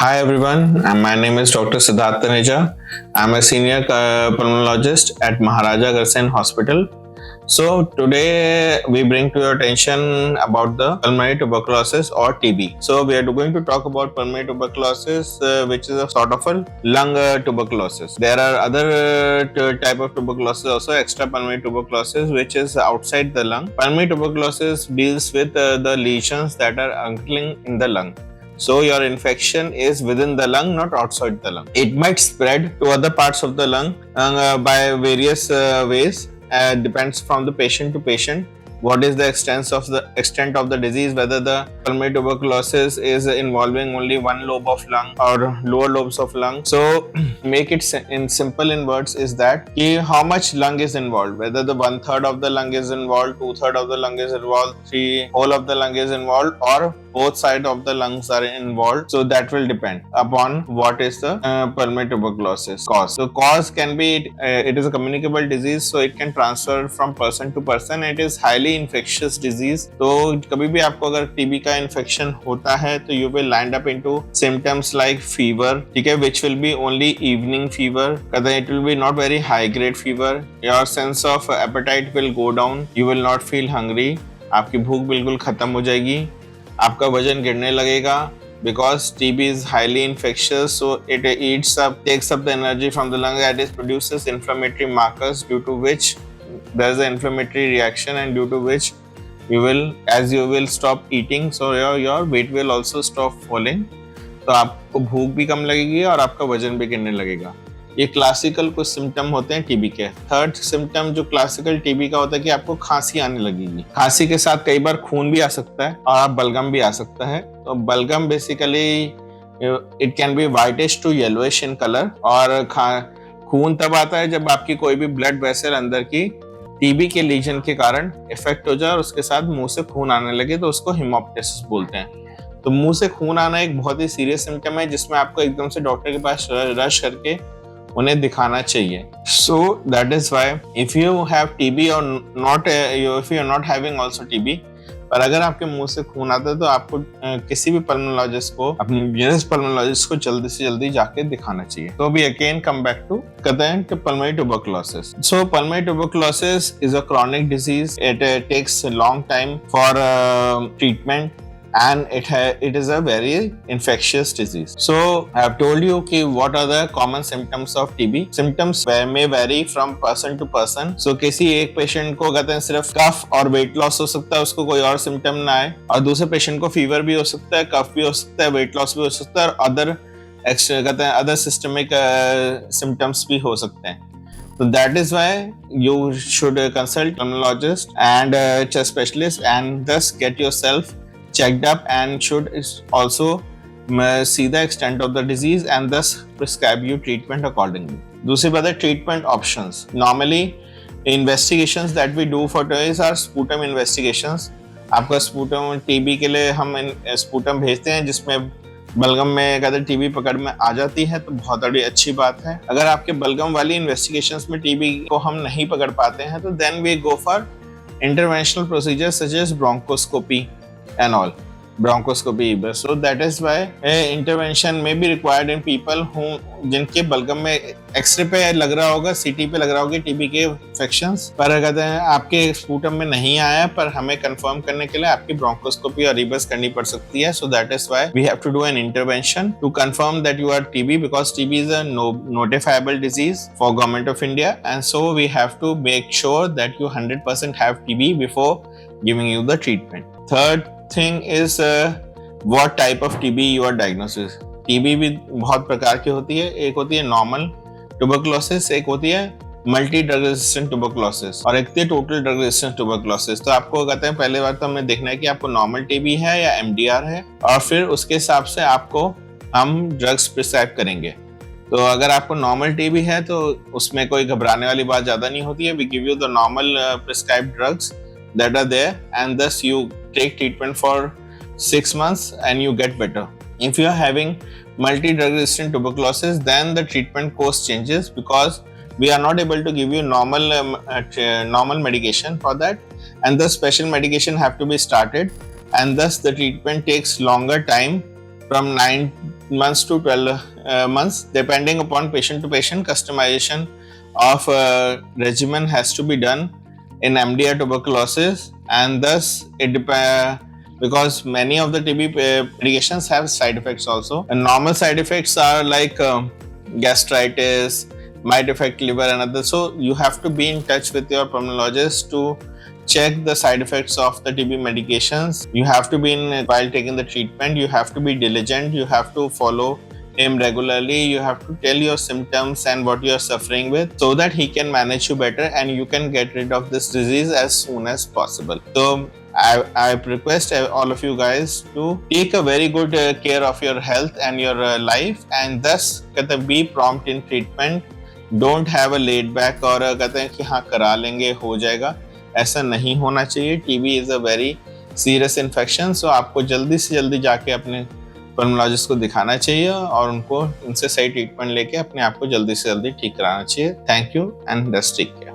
Hi everyone, my name is Dr. Siddharth Taneja. I'm a senior pulmonologist at Maharaja Agrasen Hospital. So today we bring to your attention about the pulmonary tuberculosis or TB. So we are going to talk about pulmonary tuberculosis, which is a sort of a lung tuberculosis. There are other type of tuberculosis also, extra pulmonary tuberculosis, which is outside the lung. Pulmonary tuberculosis deals with the lesions that are occurring in the lung. So your infection is within the lung, not outside the lung. It might spread to other parts of the lung by various ways. Depends from the patient to patient. What is the extent of the disease? Whether the pulmonary tuberculosis is involving only one lobe of lung or lower lobes of lung. So make it in simple in words is that how much lung is involved. Whether the 1/3 of the lung is involved, 2/3 of the lung is involved, whole of the lung is involved, or both sides of the lungs are involved. So that will depend upon what is the pulmonary tuberculosis cause. So cause can be it is a communicable disease, so it can transfer from person to person. It is highly infectious disease. तो कभी भी आपको अगर TB का infection होता है तो you will land up into symptoms like fever, ठीक है, which will be only evening fever. It will be not very high grade fever. Your sense of appetite will go down. You will not feel hungry. आपकी भूख बिल्कुल खत्म हो जाएगी. आपका वजन गिरने लगेगा. Because TB is highly infectious, so it takes up the energy from the lung, that is produces inflammatory markers, due to which there is an inflammatory reaction, and due to which you will stop eating, so your weight will also stop falling. तो आपको भूख भी कम लगेगी और आपका वजन भी गिरने लगेगा. ये क्लासिकल कुछ सिम्टम होते हैं टीबी के. थर्ड सिम्टम जो क्लासिकल टीबी का होता है कि आपको खांसी आने लगेगी. खांसी के साथ कई बार खून भी आ सकता है और बलगम भी आ सकता है. तो बलगम basically it can be whitish to yellowish in colour, और खून तब आता है जब आपकी कोई भी ब्लड वेसल अंदर की टीबी के लीजन के कारण इफेक्ट हो जाए और उसके साथ मुंह से खून आने लगे, तो उसको हेमोप्टाइसिस बोलते हैं. तो मुंह से खून आना एक बहुत ही सीरियस सिम्टम है जिसमें आपको एकदम से डॉक्टर के पास रश करके उन्हें दिखाना चाहिए. So that is why if you have TB or not, if you are not having also TB, पर अगर आपके मुंह से खून आता है तो आपको किसी भी पल्मोनोलॉजिस्ट को, अपने नियरेस्ट पल्मोनोलॉजिस्ट को जल्दी से जल्दी जाके दिखाना चाहिए. तो अभी अगेन कम बैक टू कहते हैं कि pulmonary tuberculosis. So pulmonary tuberculosis is a chronic disease. It takes a long time for treatment. And it is a very infectious disease. So I have told you कि what are the common symptoms of TB. Symptoms may vary from person to person. So किसी एक patient को कहते हैं सिर्फ कफ और weight loss हो सकता है, उसको कोई और सिम्टम ना आए, और दूसरे पेशेंट को फीवर भी हो सकता है, कफ भी हो सकता है, वेट लॉस भी हो सकता है, और अदर सिस्टमिक सिम्टम्स भी हो सकते हैं. So that is why you should consult pulmonologist and chest specialist, and thus get yourself checked up, and should also see the extent of the disease and thus prescribe you treatment accordingly. दूसरी बात है treatment options. Normally investigations that we do for this are sputum investigations. आपका sputum TB के लिए हम sputum भेजते हैं जिसमें बलगम में कहते टीबी पकड़ में आ जाती है, तो बहुत बड़ी अच्छी बात है. अगर आपके बलगम वाली इन्वेस्टिगेशंस में टीबी को हम नहीं पकड़ पाते हैं तो then we go for interventional procedures such as bronchoscopy and all, bronchoscopy. So that is why intervention may be required in people जिनके बलगम में एक्सरे पे लग रहा होगा, सीटी पे लग रहा होगा टीबी के इन्फेक्शंस, पर कहते हैं आपके स्पूटम में नहीं आया, पर हमें कंफर्म करने के लिए आपकी ब्रोंकोस्कोपी और रीबस करनी पड़ सकती है. So that is why we have to do an intervention to confirm that you are TB, because TB is a notifiable disease for Government of India, and so we have to make sure that you 100% have TB before giving you the treatment. Third thing is what type of TB you are diagnosed with. TB भी बहुत प्रकार की होती है. एक होती है normal tuberculosis, एक होती है मल्टी ड्रग रेजिस्टेंट ट्यूबरकुलोसिस, और एक होती है टोटल ड्रग रेजिस्टेंट ट्यूबरकुलोसिस. तो आपको कहते हैं पहले बार तो हमें देखना है कि आपको नॉर्मल टीबी है या MDR है, और फिर उसके हिसाब से आपको हम ड्रग्स प्रिस्क्राइब करेंगे. तो अगर आपको नॉर्मल टीबी है तो उसमें कोई घबराने वाली बात ज़्यादा नहीं होती है. We give you the normal prescribed drugs that are there, and thus you take treatment for 6 months and you get better. If you are having multi-drug resistant tuberculosis, then the treatment course changes, because we are not able to give you normal medication for that, and the special medication have to be started, and thus the treatment takes longer time, from months to 12 months, depending upon patient to patient. Customization of regimen has to be done in MDR tuberculosis, and thus because many of the TB medications have side effects also. And normal side effects are like gastritis, might affect liver and others. So you have to be in touch with your pulmonologist to check the side effects of the TB medications. You have to be in while taking the treatment. You have to be diligent. You have to follow him regularly. You have to tell your symptoms and what you are suffering with, so that he can manage you better and you can get rid of this disease as soon as possible. So I request all of you guys to take a very good care of your health and your life, and thus be prompt in treatment. Don't have a laid back और कहते हैं कि हाँ करा लेंगे हो जाएगा, ऐसा नहीं होना चाहिए. TB is a very serious infection. So आपको जल्दी से जल्दी जाके अपने पल्मोलॉजिस्ट को दिखाना चाहिए और उनको उनसे सही ट्रीटमेंट लेके अपने आप को जल्दी से जल्दी ठीक कराना चाहिए. Thank you and just take care.